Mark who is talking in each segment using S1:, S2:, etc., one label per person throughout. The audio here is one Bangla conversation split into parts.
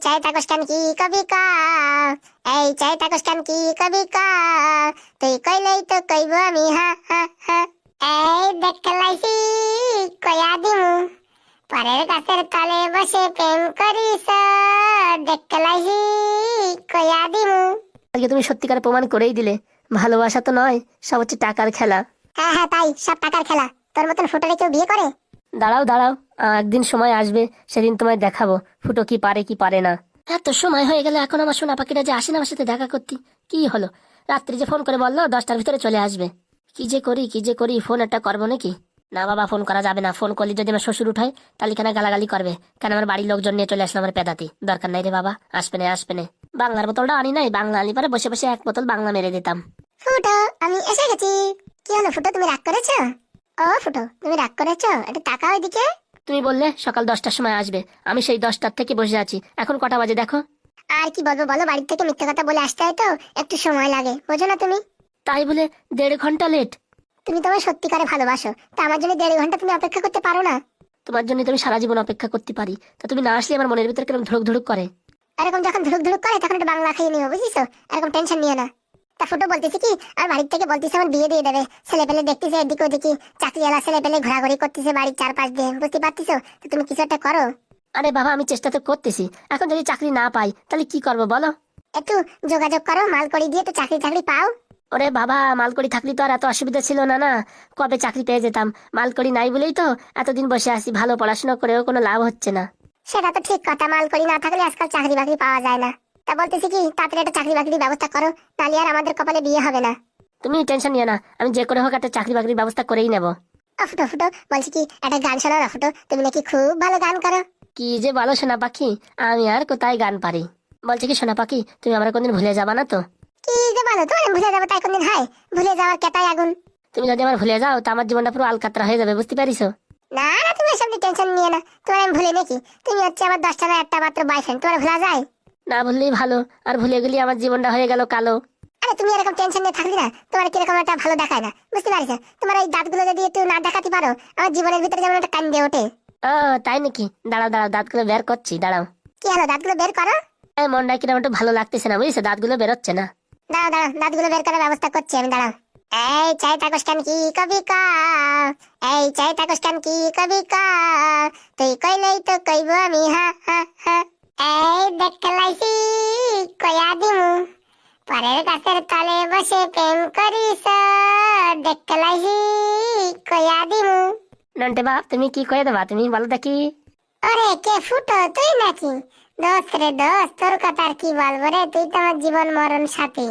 S1: চাই তাকস কান কি কবি কা, এই চাই তাকস কান কি কবি কা, তুই কইলেই তো কইব আমি হা হা হা। এই দেখ লাইছি কয়া দিমু, পরের গাছের তলে বসে প্রেম করিস, দেখ লাইছি কয়া দিমু।
S2: আজকে তুমি সত্যিকার প্রমাণ করেই দিলে ভালোবাসা তো নয়, সব হচ্ছে টাকার খেলা।
S1: হ্যাঁ হ্যাঁ তাই, সব টাকার খেলা। তোর মতন ফুটোরে কেউ বিয়ে করে?
S2: দাঁড়াও দাঁড়াও, একদিন সময় আসবে, সেদিন তোমায় দেখাবো ফুটো কি পারে কি পারে না। এত সময় হয়ে গেলে এখন আমার সোনা পাখিটা যে আসে না আমার সাথে দেখা করতে, কি হলো? রাত্রি যে ফোন করে বললো 10টার ভিতরে চলে আসবে। কি যে করি ফোন একটা করবো নাকি? না বাবা, ফোন করা যাবে না। ফোন করলে যদি আমার শ্বশুর উঠায় তাহলে কেন গালাগালি করবে, কেন আমার বাড়ির লোকজন নিয়ে চলে আসলো আমার পেদাতি। দরকার নাই রে বাবা, আসবে না। বাংলার বোতলটা আনি নাই, বাংলা আনি পারে বসে বসে এক বোতল বাংলা মেরে দিতাম।
S1: ফুটো আমি এসে গেছি। কি হলো ফুটো, তুমি রাগ করেছো? ও ফুটো তুমি রাগ করেছো? একটু তাকাও এদিকে।
S2: তুমি বললে সকাল 10টার সময় আসবে, আমি সেই 10টার থেকে বসে আছি, এখন কটা বাজে দেখো।
S1: আর কি বলবো বলো, বাড়ি থেকে মিথ্যে কথা বলে আসতে হয় তো একটু সময় লাগে, বোঝো না তুমি?
S2: তাই বলে 1.5 ঘন্টা লেট?
S1: তুমি তোমার সত্যিকারে ভালোবাসো, তা আমার জন্য 1.5 ঘন্টা তুমি অপেক্ষা করতে পারো না?
S2: তোমার জন্য তুমি সারা জীবন অপেক্ষা করতে পারি, তা তুমি না আসলে আমার মনের ভিতরে কেমন ধুড়ুক ধুড়ুক করে।
S1: এরকম যখন ধুরুক ধুরুক করে তখন একটু বাংলা খাইয়ে নিও, বুঝিছো? এরকম টেনশন নিও না। তা ফুটো বলতেছি কি, আর বাড়ির থেকে বলতেছে আমার বিয়ে দিয়ে দেবে। ছেলে পেলে দেখতেছে এদিকে ওদিকে, চাকরিওয়ালা ছেলে পেলে ঘোরাঘুরি করতেছে বাড়ির চারপাশ দিয়ে, বুঝতে পারতেছো? তো তুমি কিছু একটা করো।
S2: আরে বাবা, আমি চেষ্টা তো করতেছি, এখন যদি চাকরি না পাই তাহলে কি করবো বলো?
S1: একটু যোগাযোগ করো, মাল করি দিয়ে তো চাকরি পাও।
S2: ওরে বাবা, মালকড়ি থাকলে তো আর এত অসুবিধা ছিল না, না কবে চাকরি পেয়ে যেতাম। মালকড়ি নাই বলেই তো এতদিন বসে আছি, ভালো পড়াশোনা করেও কোনো লাভ হচ্ছে না।
S1: সেটা তো ঠিক কথা, মাল করি না থাকলে আজকাল চাকরি বাকরি পাওয়া যায় না। তা বলতেছি কি, তাড়াতাড়ি একটা চাকরি বাকরির ব্যবস্থা করো, তাহলে আর আমাদের কপালে বিয়ে হবে না।
S2: তুমি টেনশন নিও না, আমি যে করে হোক একটা চাকরি বাকরির ব্যবস্থা করেই নেব।
S1: ফুটো ফুটো বলছি কি, একটা গান শোনাও না ফুটো, তুমি নাকি খুব ভালো গান করো।
S2: কি যে বলো সোনা পাখি, আমি আর কোথায় গান পারি। বলছি কি সোনা পাখি, তুমি আমার কোনদিন ভুলে যাবা না তো?
S1: কি যে বলো, তোমার ভুলে যাবো তাই কোনদিন হয়? ভুলে যাওয়ার কেতাই আগুন।
S2: তুমি যদি আমার ভুলে যাও তো আমার জীবনটা পুরো আলকাতরা হয়ে যাবে, বুঝতে পারিছো?
S1: না না, তুমি এসব নিয়ে টেনশন নিয়ে না, তোমার আমি ভুলে নাকি? তুমি হচ্ছে আমার 10টা না একটা মাত্র বয়ফ্রেন্ড, তোমার ভুলা যায়?
S2: না ভুললেই ভালো, আর ভুলে গেলে আমার জীবনটা হয়ে গেল কালো।
S1: আরে তুমি এরকম টেনশন নিয়ে থাকবি না, তোমার কিরকম একটা ভালো দেখায় না, বুঝতে পারছো? তোমার ওই দাঁতগুলো যদি একটু না দেখাতে পারো, আমার জীবনের ভিতরে যেমন একটা কান দিয়ে ওঠে।
S2: ও তাই নাকি? দাঁড়াও দাঁড়াও, দাঁতগুলো বের করছি, দাঁড়াও।
S1: কি হলো, দাঁতগুলো বের করো।
S2: এই মনটা কিরকম একটু ভালো লাগতেছে না, বুঝছো? দাঁতগুলো বেরোচ্ছে না।
S1: দাঁড়াও দাঁড়াও, দাঁতগুলো বের করার ব্যবস্থা করছি আমি, দাঁড়াও। এই চাই তাকস কান কি কবি কা, এই চাই তাকস কান কি কবি কা, তুই কইলেই তো কইব আমি হা হা হা। এই দেখ লাইছি কয়া দিমু, পরের গাছের তলে বসে প্রেম করিস, দেখ লাইছি কয়া দিমু।
S2: নন্টে বাপ, তুমি কি করে দেবা, তুমি বলো দেখি।
S1: আরে কে ফুটো, তুই নাকি? দোস্ত রে দোস্ত, তোর কথা আর কি বলবো রে, তুই তো আমার জীবন মরণ সাথী।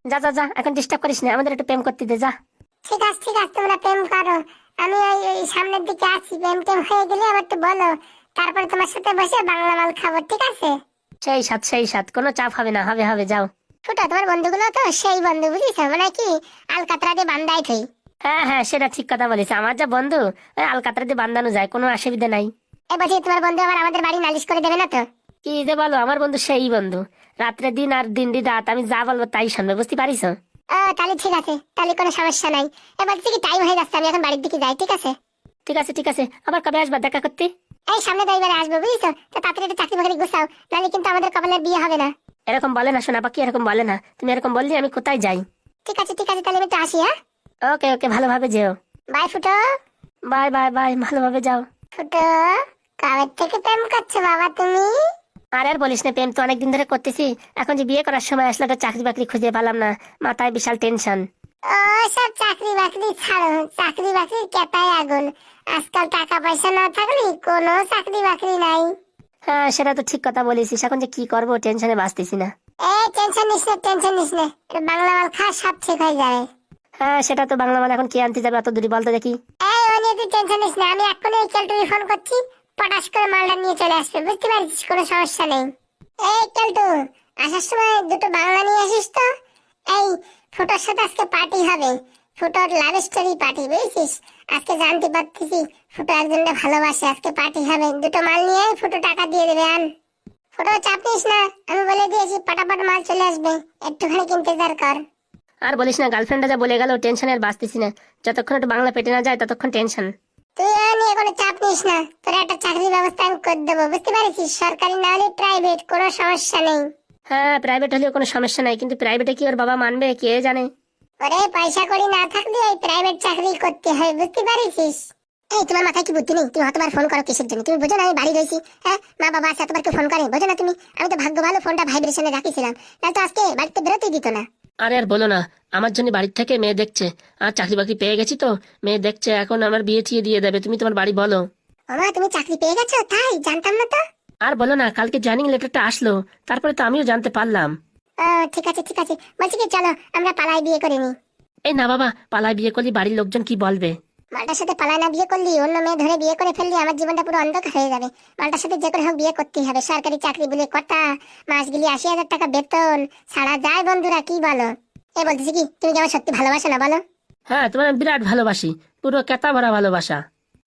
S2: যা যা যা, এখন ডিস্টার্ব করিস না, আমাদের একটু প্রেম করতে দে, যা।
S1: ঠিক আছে ঠিক আছে, তোমরা প্রেম করো, আমি ওই সামনের দিকে আছি, প্রেম টেম হয়ে গেলে আবার একটু বলো, তারপরে তোমার সাথে বসে বাংলা মাল খাবো, ঠিক আছে?
S2: সেই সাথ, কোনো চাপ হবে না, হবে হবে, যাও।
S1: ফুটো তোমার বন্ধুগুলো তো সেই বন্ধু, বুঝিস, মানে কি আলকাতরা দিয়ে বান্ধাই থই।
S2: হ্যাঁ হ্যাঁ, সেটা ঠিক কথা বলিস, আমার যা বন্ধু আলকাতরা দিয়ে বান্ধানো যায়, কোনো অসুবিধা নাই।
S1: এবার তোমার বন্ধু আবার আমাদের বাড়ি নালিশ করে দেবে না তো?
S2: কি যে বলো, আমার বন্ধু সেই বন্ধু, রাত্রে দিন আর দিন রাত আমি যা বলবো তাই শুনবে, বুঝতে পারিস?
S1: তাহলে ঠিক আছে, তাহলে কোনো সমস্যা নাই। এবার কি টাইম হয়ে যাচ্ছে, আমি এখন বাড়ির দিকে যাই, ঠিক আছে?
S2: ঠিক আছে, আবার কবে আসবা দেখা করতে?
S1: এই সামনে রবিবারে আসবো, বুঝছো? তো তাড়াতাড়ি একটা চাকরি বাকরি গুছাও, নাহলে কিন্তু আমাদের কপালের বিয়ে হবে না।
S2: এরকম বলে না সোনা পাখি, এরকম বলে না, তুমি এরকম বললে আমি কোথায় যাই?
S1: ঠিক আছে তাহলে আমি একটু আসি, হ্যাঁ?
S2: ওকে ওকে, ভালোভাবে যেও।
S1: বাই ফুটো।
S2: বাই বাই বাই, ভালোভাবে যাও।
S1: ফুটো কবে থেকে প্রেম করছো বাবা তুমি?
S2: আর বলিস না, প্রেম তো অনেকদিন ধরে করতেছি, এখন যে বিয়ে করার সময় আসলে তো চাকরি বাকরি খুঁজে পেলাম না, মাথায় বিশাল টেনশন।
S1: ও সব চাকরি বাকরি ছাড়ো, চাকরি বাকরির কেতাই আগুন, আজকাল টাকা পয়সা না থাকলে কোনো চাকরি বাকরি নাই।
S2: হ্যাঁ সেটা তো ঠিক কথা বলেছিস, এখন যে কি করবো টেনশনে বাঁচতেছি না।
S1: এই টেনশন নিস না, টেনশন নিস না, একটু বাংলা মাল খা, সব ঠিক হয়ে যাবে।
S2: হ্যাঁ সেটা তো বাংলা মানে এখন কে আনতে যাবে অত দূরে, বলতে দেখি।
S1: এই ও নিয়ে তুই টেনশন নিস না, আমি এক্ষুনি এই কেলটুকে ফোন করছি, পটাশ করে মালটা নিয়ে চলে আসবে, বুঝতে পারছিস? কোনো সমস্যা নেই। এই কেলটু, আসার সময় দুটো বাংলা নিয়ে আসিস তো। এই ফুটোর সাথে আজকে পার্টি হবে, ফুটোর লাভ স্টোরি পার্টি, বুঝছিস? আজকে জানতে পারতেছি ফুটো একজনকে ভালোবাসে, আজকে পার্টি হবে, দুটো মাল নিয়ে ফুটো টাকা দিয়ে দেবে। আন ফুটো, চাপ নিস না, আমি বলে দিয়েছি পটাপট মাল চলে আসবে, একটুখানি ইন্তজার কর।
S2: আর বলিস না, গার্লফ্রেন্ডটা যা বলে গেল টেনশনে আর বাঁচতেছি না, যতক্ষণ একটু বাংলা পেটে না যায় ততক্ষণ টেনশন।
S1: তুই এ নিয়ে কোনো চাপ নিস না, তোর একটা চাকরির ব্যবস্থা আমি করে দেবো, বুঝতে পারছিস? সরকারি না হলে প্রাইভেট, কোনো সমস্যা নেই।
S2: হ্যাঁ, প্রাইভেট হলেও কোনো সমস্যা নাই, কিন্তু প্রাইভেটে কি ওর বাবা মানবে কে জানে।
S1: ওরে পয়সা কড়ি না থাকলে ওই প্রাইভেট চাকরি করতে হয়, বুঝতে পারছিস? এই তোমার মাথায় কি বুদ্ধি নেই? তুমি অতবার ফোন করো কিসের জন্য? তুমি বোঝো না আমি বাড়ি রয়েছি? হ্যাঁ, মা বাবা আছে, এতবার কেউ ফোন করে, বোঝো না তুমি? আমি তো ভাগ্য ভালো ফোনটা ভাইব্রেশনে রাখিছিলাম, তাহলে তো আজকে বাড়িতে বেরোতেই দিত না।
S2: আরে আর বলো না, আমার জন্য বাড়ির থেকে মেয়ে দেখছে, আর চাকরি বাকরি পেয়ে গেছি তো, মেয়ে দেখছে, এখন আমার বিয়ে ঠিয়ে দিয়ে দেবে। তুমি তোমার বাড়ি বলো।
S1: ওমা, তুমি চাকরি পেয়ে গেছো? তাই জানতাম না তো।
S2: আর বলো না, কালকে জয়েনিং লেটারটা আসলো, তারপরে তো আমিও জানতে পারলাম।
S1: ঠিক আছে ঠিক আছে, বলছি কি চলো আমরা পালাই বিয়ে করে নি।
S2: এই না বাবা, পালায় বিয়ে করলে বাড়ির লোকজন কি বলবে?
S1: মালটার সাথে পালায় না বিয়ে করলি, অন্য মেয়ে ধরে বিয়ে করে ফেললি, আমার জীবনটা পুরো অন্ধকার হয়ে যাবে। মালটার সাথে যে করে হোক বিয়ে করতেই হবে। সরকারি চাকরি বলে কথা, মাস গেলি 80,000 টাকা বেতন, ছাড়া যায়। বন্ধুরা কি বলো? এ বলতেছি কি, তুমি কি আমার সত্যি ভালোবাসো না বলো?
S2: হ্যাঁ, তোমার আমি বিরাট ভালোবাসি, পুরো কেতা ভরা ভালোবাসা।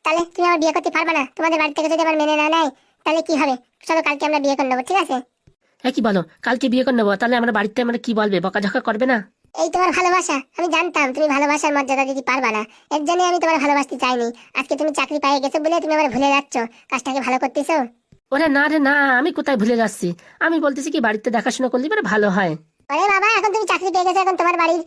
S1: তাহলে তুমি আমার বিয়ে করতে পারবে না? তোমাদের বাড়ি থেকে যদি আমার মেনে না নেয় তাহলে কি হবে? চলো কালকে আমরা বিয়ে করে নেবো, ঠিক আছে?
S2: হ্যাঁ, কি বলো, কালকে বিয়ে করে নেবো? তাহলে আমরা বাড়িতে মানে কি বলবে, বকাঝকা করবে না?
S1: এই তোমার ভালোবাসা, আমি জানতাম তুমি ভালোবাসার মর্যাদা দিতে পারবা না, এর জন্য আমি তোমার ভালোবাসতে চাইনি। আজকে তুমি চাকরি পেয়ে গেছো বলে তুমি আবার ভুলে যাচ্ছ, কাজটাকে ভালো করতেছো।
S2: ওরে না রে না, আমি কোথায় ভুলে যাচ্ছি, আমি বলতেছি কি বাড়িতে দেখাশোনা করলে এবার ভালো হয়।
S1: আরে বাবা, এখন তুমি চাকরি পেয়ে গেছো, এখন তোমার বাড়ির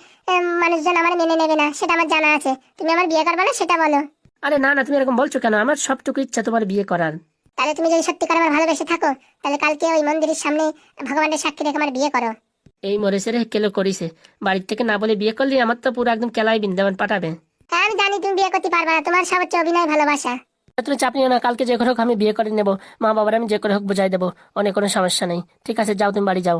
S1: মানুষজন আমার মেনে নেবে না, সেটা আমার জানা আছে। তুমি আমার বিয়ে করবে না সেটা বলো।
S2: আরে না না, তুমি এরকম বলছো কেন? আমার সবটুকু ইচ্ছা তোমার বিয়ে করার।
S1: তাহলে তুমি যদি সত্যিকার আমার ভালোবেসে থাকো, তাহলে কালকে ওই মন্দিরের সামনে ভগবানের সাক্ষী রেখে আমার বিয়ে করো।
S2: এই মরেছে রে, কেলো করিছে, বাড়ির থেকে না বলে বিয়ে করলি আমার তো পুরো একদম কেলাই বৃন্দাবন পাঠাবে।
S1: হ্যাঁ আমি জানি তুমি বিয়ে করতে পারবে না, তোমার সব হচ্ছে অভিনয় ভালোবাসা।
S2: তুমি চাপ নিও না, কালকে যে করে হোক আমি বিয়ে করে নেবো, মা বাবার আমি যে করে হোক বুঝাই দেবো, অনেক কোনো সমস্যা নেই। ঠিক আছে, যাও তুমি বাড়ি যাও।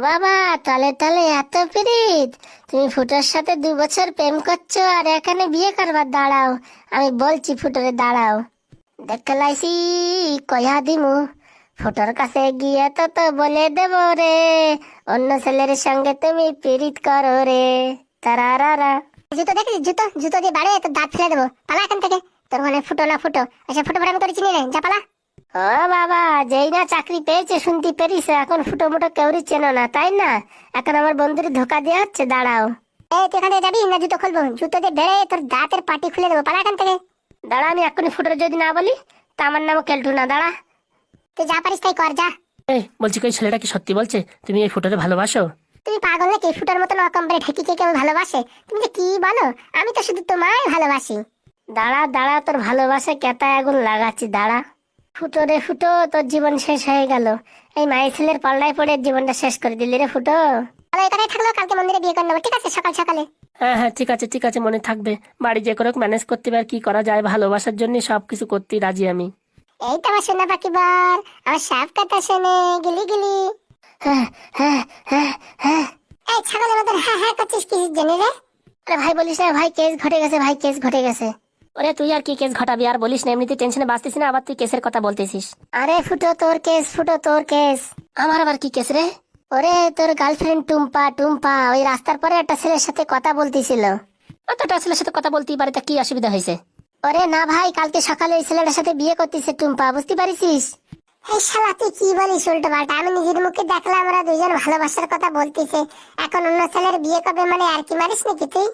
S1: বাবা, তাহলে তাহলে এত পিরিত? তুমি ফুটোর সাথে 2 বছর প্রেম করছো আর এখানে বিয়ে করবার? দাঁড়াও, আমি বলছি ফুটোরে, দাঁড়াও। দেখলাইছি কয়া দিমু, ফুটোর কাছে গিয়ে তো বলে দেব রে, অন্য ছেলের সঙ্গে তুমি পিরিত করো রে। তারারারা। জুতো দেখেছিস? জুতো জুতো দিয়ে বাড়ে তোর দাঁত ফেলে দেবো, পালা এখান থেকে। তোর মানে ফুটো না ফুটো, আচ্ছা ফুটো আমি করে চিনি রে, যা পালা। ও বাবা, যেই না চাকরি পেয়েছে শুনতে পেরিছে, এখন ফুটো মুটো কেউরি চেনো না তাই না? এখন আমার বন্ধুর ধোকা দেওয়া হচ্ছে। দাঁড়াও, এই তুই এখান থেকে যাবি না? জুতো খুলবো, জুতো দিয়ে বেড়ে তোর দাঁতের পাটি খুলে দেবো, পালা এখান থেকে।
S2: দাঁড়া, আমি এক্ষুনি ফুটোর যদি না বলি তা আমার নামও কেলটু না। দাঁড়া,
S1: তুই যা পারিস তাই কর, যা।
S2: এই বলছি, ওই ছেলেটা কি সত্যি বলছে তুমি এই ফুটোরে ভালোবাসো?
S1: তুমি পাগল নাকি? ফুটোর মতো অকম্পারে ঢেকিকে কেউ ভালোবাসে? তুমি যে কি বলো, আমি তো শুধু তোমায় ভালোবাসি।
S2: দাঁড়া দাঁড়া, তোর ভালোবাসে কেতা আগুন লাগাচ্ছি, দাঁড়া। ফুটো রে ফুটো, তোর জীবন শেষ হয়ে গেল, এই মায়ের ছেলের পাল্লায় পড়ে জীবনটা শেষ করে দিলি রে ফুটো।
S1: তাহলে এখানেই থাকলো, কালকে মন্দিরে বিয়ে করে নেবো, ঠিক আছে? সকাল সকালে।
S2: হ্যাঁ হ্যাঁ, ঠিক আছে ঠিক আছে, মনে থাকবে। বাড়ি যে করে ম্যানেজ করতে পার, কি করা যায়, ভালোবাসার জন্য সবকিছু করতেই রাজি আমি।
S1: এই তো আমার সোনা পাখি বল, আমার সব কথা শোনে গিলি গিলি।
S2: হ্যাঁ হ্যাঁ হ্যাঁ হ্যাঁ।
S1: এই ছাগলের মতন হ্যাঁ হ্যাঁ করছিস কিসের জন্য রে?
S2: আরে ভাই বলিস না ভাই, কেস ঘটে গেছে ভাই, কেস ঘটে গেছে। ওরে তুই আর কি কেস ঘটাবি, আর বলিস না, এমনিতে টেনশনে বাঁচতিস না, আবার তুই কেসের কথা বলতেছিস।
S1: আরে ফুটো তোর কেস, ফুটো তোর কেস।
S2: আমার আবার কি কেস রে?
S1: ওরে তোর গার্লফ্রেন্ড টুম্পা, টুম্পা ওই রাস্তার পরে একটা ছেলের সাথে কথা বলতেছিল।
S2: অতটা ছেলের সাথে কথা বলতেই পারে, তা কি অসুবিধা হয়েছে?
S1: ওরে না ভাই, কালকে সকালে ওই ছেলেটার সাথে বিয়ে করতেছে টুম্পা, বুঝতে পারিস? এই শালা তুই কি বলিস উল্টো পাল্টা? আমি নিজের মুখে দেখলাম ওরা দুজন ভালোবাসার কথা বলতেছে, এখন অন্য ছেলের বিয়ে করবে মানে আর কি মারিস নাকি তুই?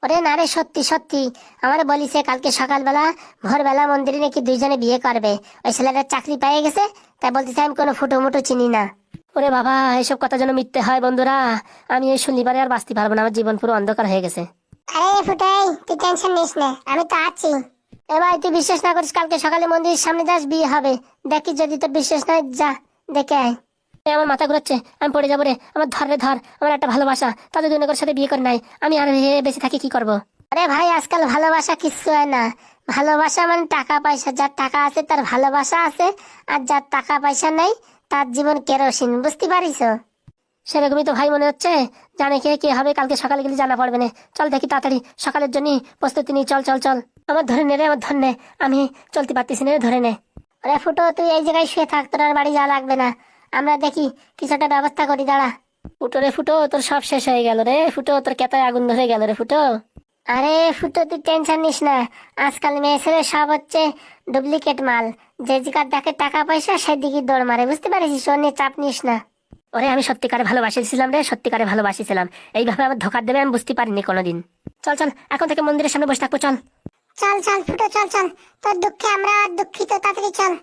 S2: ওরে না রে, সত্যি সত্যি আমার বলিছে, কালকে সকালবেলা ভোরবেলা মন্দিরে নাকি দুইজনে বিয়ে করবে। ওই ছেলেটার চাকরি পেয়ে গেছে, তাই বলতেছে আমি কোনো ফুটো মুটো চিনি না। ওরে বাবা, এইসব কথা যেন মিথ্যে হয় বন্ধুরা, আমি এই শনিবারে আর বাঁচতে পারবো না, আমার জীবন পুরো অন্ধকার হয়ে গেছে।
S1: আরে ফুটাই, তুই টেনশন নিস না, আমি তো আছি।
S2: এ ভাই, তুই বিশ্বাস না করিস, কালকে সকালে মন্দিরের সামনে যাস, বিয়ে হবে। দেখি যদি তোর বিশ্বাস নয়, যা দেখে আয়। আমার মাথা ঘুরাচ্ছে, আমি পড়ে যাবো রে, আমার ধর রে ধর, আমার একটা ভালোবাসা, তাদের দুজনের সাথে বিয়ে করে নাই, আমি আর বেঁচে থাকি কি করবো?
S1: আরে ভাই, আজকাল ভালোবাসা কিচ্ছু হয় না, ভালোবাসা মানে টাকা পয়সা। যার টাকা আছে তার ভালোবাসা আছে, আর যার টাকা পয়সা নেই তার জীবন কেরোসিন, বুঝতে পারিস?
S2: সেরকমই তো ভাই মনে হচ্ছে, জানে কে কে হবে, কালকে সকালে গেলে জানা পড়বে না। চল দেখি তাড়াতাড়ি, সকালের জন্য প্রস্তুতি নি, চল চল চল। আমার ধরে নে রে, আমার ধরে নে, আমি চলতে পারতেছি না রে, ধরে নে।
S1: আরে ফুটো, তুই এই জায়গায় শুয়ে থাক, তোর আর বাড়ি যাওয়া লাগবে না, আমরা দেখি কিছু একটা ব্যবস্থা করি, দাঁড়া।
S2: ফুটো রে ফুটো, তোর সব শেষ হয়ে গেল রে ফুটো, তোর কেতায় আগুন ধরে গেল রে ফুটো।
S1: আরে ফুটো, তুই টেনশন নিস না, আজকাল মেয়ে ছেলে সব হচ্ছে ডুপ্লিকেট মাল, যে জিকার দেখে টাকা পয়সা সেদিকে দৌড় মারে, বুঝতে পারিস? ও নিয়ে চাপ নিস না।
S2: ওরে আমি সত্যিকারে ভালোবাসিছিলাম রে, সত্যিকারে ভালোবাসিছিলাম, এইভাবে আমার ধোকা দেবে আমি বুঝতে পারিনি কোনোদিন। চল চল, এখন থেকে মন্দিরের সামনে বসে থাকবো, চল।
S1: চল চল ফুটো চল চল, তোর দুঃখে আমরা দুঃখিত, তাড়াতাড়ি চল।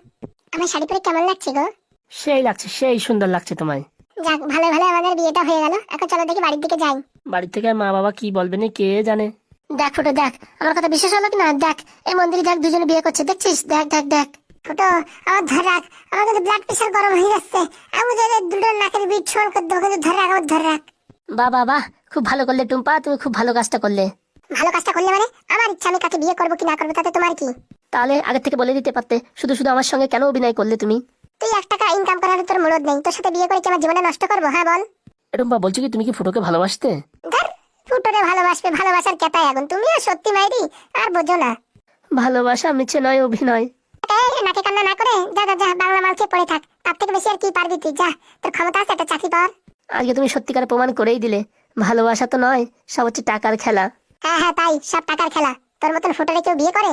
S1: আমার শাড়ি পরে কেমন লাগছে গো?
S2: সেই লাগছে, সেই সুন্দর লাগছে তোমায়।
S1: যাক, ভালো ভালো আমাদের বিয়েটা হয়ে গেল। এখন চলো দেখি বাড়ির দিকে যাই।
S2: বাড়ি থেকে মা বাবা কি বলবে না কে জানে।
S1: দেখ ফুটো দেখ, আমার কথা বিশ্বাস হলো কিনা? দেখ এই মন্দিরে দেখ দুজনে বিয়ে করছে, দেখছিস? দেখ দেখ দেখ ফুটো, আমার ধরে রাখ, আমার কিন্তু ব্লাড প্রেশার গরম হয়ে যাচ্ছে। আমি যে দুটো নাকের বিট সমান করে দেবো, কিন্তু ধরে রাখ, আমার ধরে রাখ।
S2: বাহ বাহ বাহ, খুব ভালো করলে টুম্পা, তুমি খুব ভালো কাজটা করলে।
S1: ভালো কাজটা করলে মানে? আমার ইচ্ছা, আমি কাকে বিয়ে করবো কি না করবো তাতে তোমার কি?
S2: তাহলে আগে থেকে বলে দিতে পারতে, শুধু শুধু আমার সঙ্গে কেন অভিনয় করলে তুমি?
S1: তুই 1 টাকা ইনকাম করার তোর মুরদ নেই, তোর সাথে বিয়ে করে কি আমার জীবনে নষ্ট করবো? হ্যাঁ বল।
S2: টুম্পা বলছো কি তুমি কি ফুটোকে ভালোবাসতে?
S1: ধর, ফুটোরে ভালোবাসবে, ভালোবাসার কেতাই আগুন। তুমিও সত্যি মাইরি, আর বোঝো না।
S2: ভালোবাসা মিছে নয়, অভিনয়।
S1: নাকে কান্না না করে যা যা যা, বাংলা মাল খেয়ে পড়ে থাক। তার থেকে বেশি আর কি পারবি তুই? যা, তোর ক্ষমতা আছে একটা চাকরি পাওয়ার।
S2: আজকে তুমি সত্যিকার প্রমাণ করেই দিলে, ভালোবাসা তো নয়, সব হচ্ছে টাকার খেলা।
S1: হ্যাঁ হ্যাঁ, তাই, সব টাকার খেলা। তোর মতন ফুটোরে কেউ বিয়ে করে?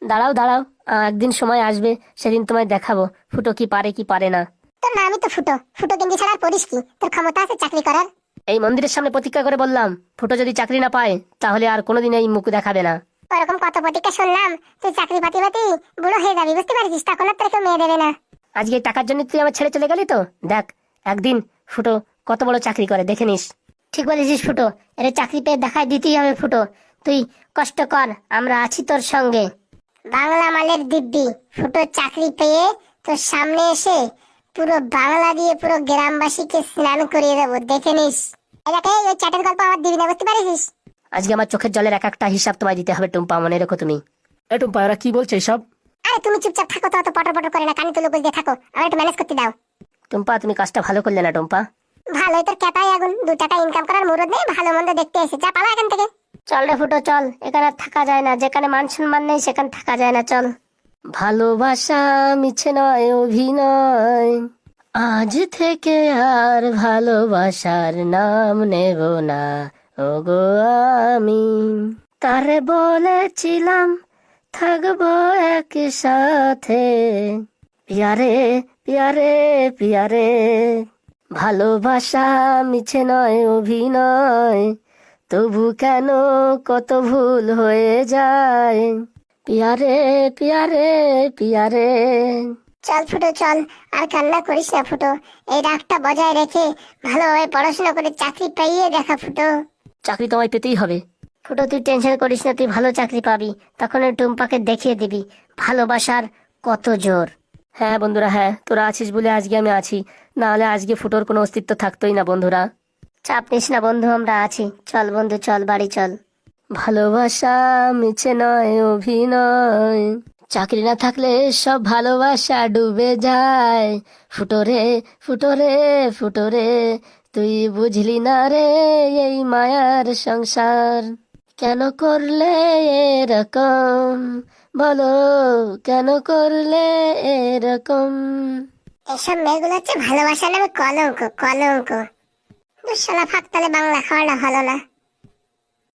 S2: দাঁড়াও দাঁড়াও, একদিন সময় আসবে, সেদিন তোমায় দেখাবো ফুটো কি পারে কি পারে না।
S1: তোর নামই তো ফুটো, ফুটো গেঞ্জি ছাড়া আর পরিস কি? তোর ক্ষমতা আছে চাকরি করার?
S2: এই মন্দিরের সামনে প্রতিজ্ঞা করে বললাম, ফুটো যদি চাকরি না পায় তাহলে আর কোনোদিন এই মুখ দেখাবে না।
S1: ওরকম কত প্রতিজ্ঞা শুনলাম, তুই চাকরি পাতি পাতি বুড়ো হয়ে যাবি, বুঝতে পারছিস? তখন আর তোর কেউ মেয়ে দেবে না।
S2: আজকে এই টাকার জন্য তুই আমার ছেড়ে চলে গেলি তো, দেখ একদিন ফুটো কত বড় চাকরি করে, দেখে নিস।
S1: ঠিক বলেছিস ফুটো, এর চাকরি পেয়ে দেখাই দিতেই হবে ফুটো। তুই কষ্ট কর, আমরা আছি তোর সঙ্গে। বাংলা মালের দিব্যি ফুটো চাকরি পেয়ে তোর সামনে এসে পুরো বাংলা দিয়ে পুরো গ্রামবাসীকে স্নান করিয়ে দেবো, দেখে নিস। এই দেখ, এই ওই চ্যাটের গল্প আমার দিবি না, বুঝতে পারিস?
S2: আজকে আমার চোখের জলের এক একটা হিসাব তোমায় দিতে হবে টুম্পা, মনে রেখো তুমি। এ টুম্পা, ওরা কি বলছে সব?
S1: আরে তুমি চুপচাপ থাকো তো, অত পটর পটর করে না, কানে তুলো বুঝতে থাকো, আমার একটু ম্যানেজ করতে দাও।
S2: টুম্পা তুমি কাজটা ভালো করলে না টুম্পা।
S1: ভালোই তোর কেতাই আগুন, 2 টাকা ইনকাম করার মুরদ নেই, ভালো মন্দ দেখতে এসে। যা পালা এখান থেকে।
S2: চল রে ফুটো চল, এখানে আর থাকা যায় না, যেখানে মান সম্মান নেই সেখানে থাকা যায় না, চল। ভালোবাসা মিছে নয়, অভিনয়। আজ থেকে আর ভালোবাসার নাম নেব না, ওগো আমি। তারে বলেছিলাম থাকবো একসাথে, পিয়ারে পিয়ারে পিয়ারে। ভালোবাসা মিছে নয়, অভিনয়। তবু কেন কত ভুল হয়ে যায়, পিয়ারে পিয়ারে পিয়ারে।
S1: চল ফুটো চল, আর কান্না করিস না ফুটো। এই রাগটা বজায় রেখে ভালোভাবে পড়াশোনা করে চাকরি পাইয়ে দেখা ফুটো।
S2: চাকরি তোমায় পেতেই হবে
S1: ফুটো, তুই টেনশন করিস না, তুই ভালো চাকরি পাবি। তখন ওই টুম্পাকে দেখিয়ে দিবি ভালোবাসার কত জোর।
S2: হ্যাঁ বন্ধুরা, হ্যাঁ তোরা আছিস বলে আজকে আমি আছি, না হলে আজকে ফুটোর কোনো অস্তিত্ব থাকতোই না বন্ধুরা।
S1: চাপ নিস না বন্ধু, আমরা আছি। চল বন্ধু চল, বাড়ি চল।
S2: ভালোবাসা মিছে নয়, অভিনয়। চাকরি না থাকলে সব ভালোবাসা ডুবে যায়। ফুটোরে ফুটোরে ফুটোরে, তুই বুঝলি না রে এই মায়ার সংসার। কেন করলে এরকম, বলো কেন করলে এরকম?
S1: এসব মেয়েগুলো হচ্ছে ভালোবাসা নামে কলঙ্ক, কলঙ্ক। দুঃশালা ফাঁকতালে বাংলা খাওয়াটা ভালো না।